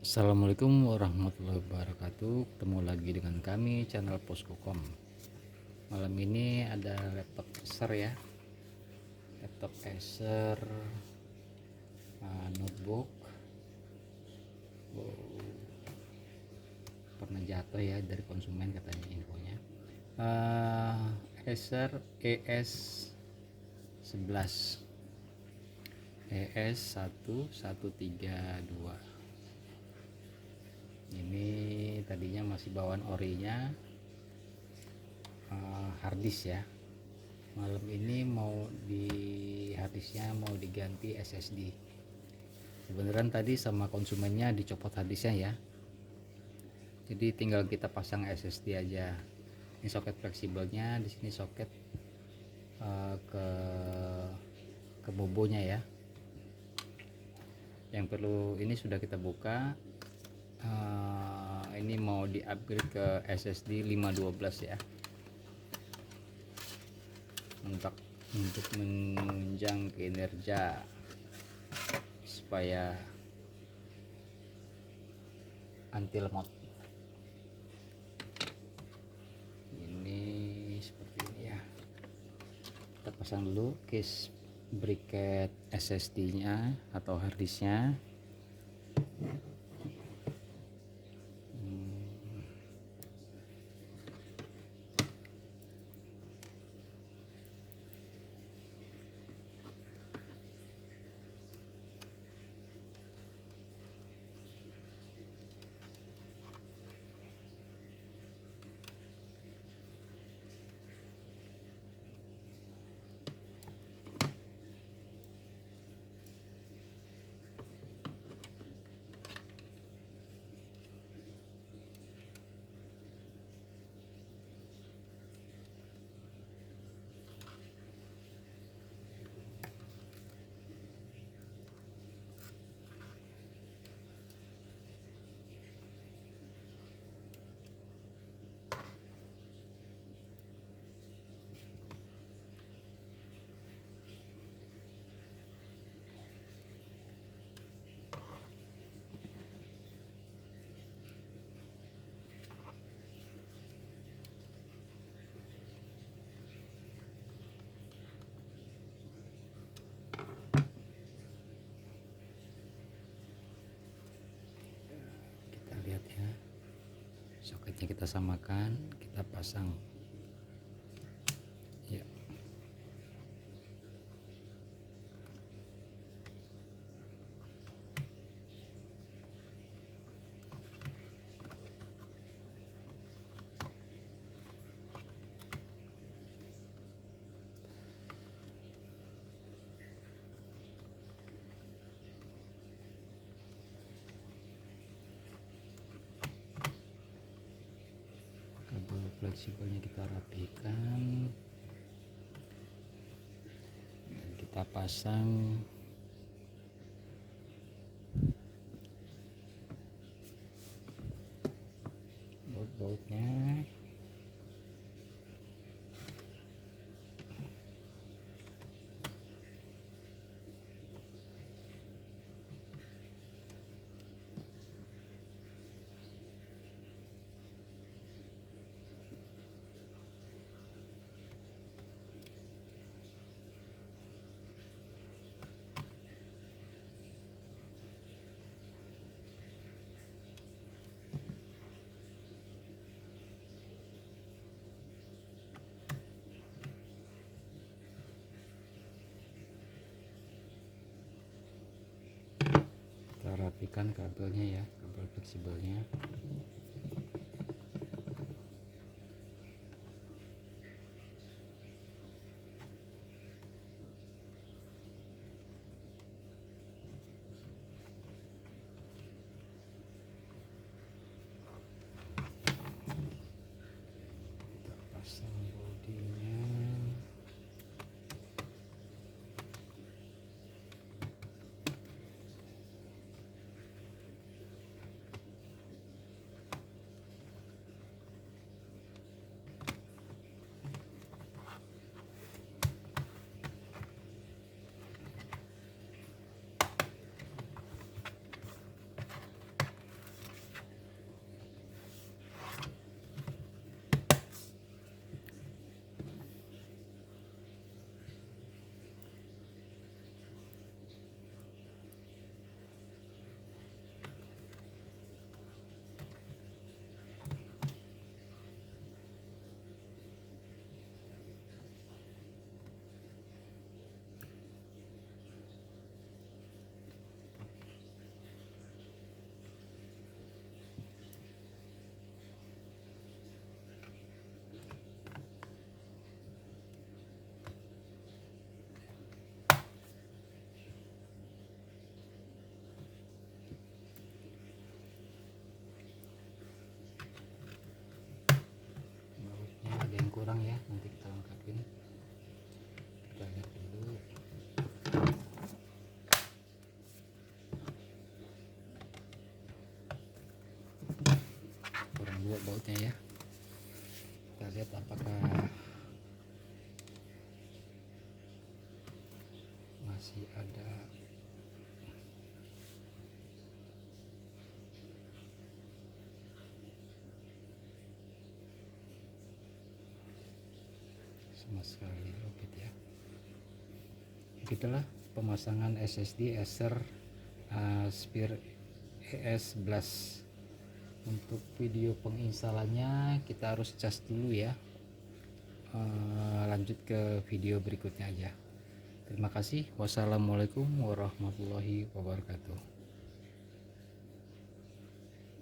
Assalamualaikum warahmatullahi wabarakatuh. Ketemu lagi dengan kami channel Posko.com. Malam ini ada laptop Acer ya, laptop Acer notebook. Pernah jatuh ya dari konsumen katanya infonya. Acer ES11 ES1132. Ini tadinya masih bawaan orinya, harddisk ya. Malam ini harddisknya mau diganti SSD. Kebenaran tadi sama konsumennya dicopot harddisknya ya, jadi tinggal kita pasang SSD aja. Ini soket fleksibelnya, di sini soket ke bobonya ya. Yang perlu ini sudah kita buka. Ini mau di upgrade ke SSD 512 ya, untuk menunjang kinerja supaya anti lemot. Ini seperti ini ya. Kita pasang dulu case bracket SSD nya atau harddisknya. Kita lihat ya, soketnya kita samakan, kita pasang ya. Kabel fleksibelnya kita rapikan dan kita pasang baut-bautnya. Kita rapikan kabelnya ya, kabel fleksibelnya. Kita pasang bodinya. kurang ya, nanti kita lengkapin. Kita lihat dulu. Kurang dua bautnya ya, kita lihat apakah masih ada. Sama sekali lobet ya. Begitulah pemasangan SSD Acer Aspire ES11. Untuk video penginstalannya kita harus cas dulu ya. Lanjut ke video berikutnya aja. Terima kasih. Wassalamualaikum warahmatullahi wabarakatuh.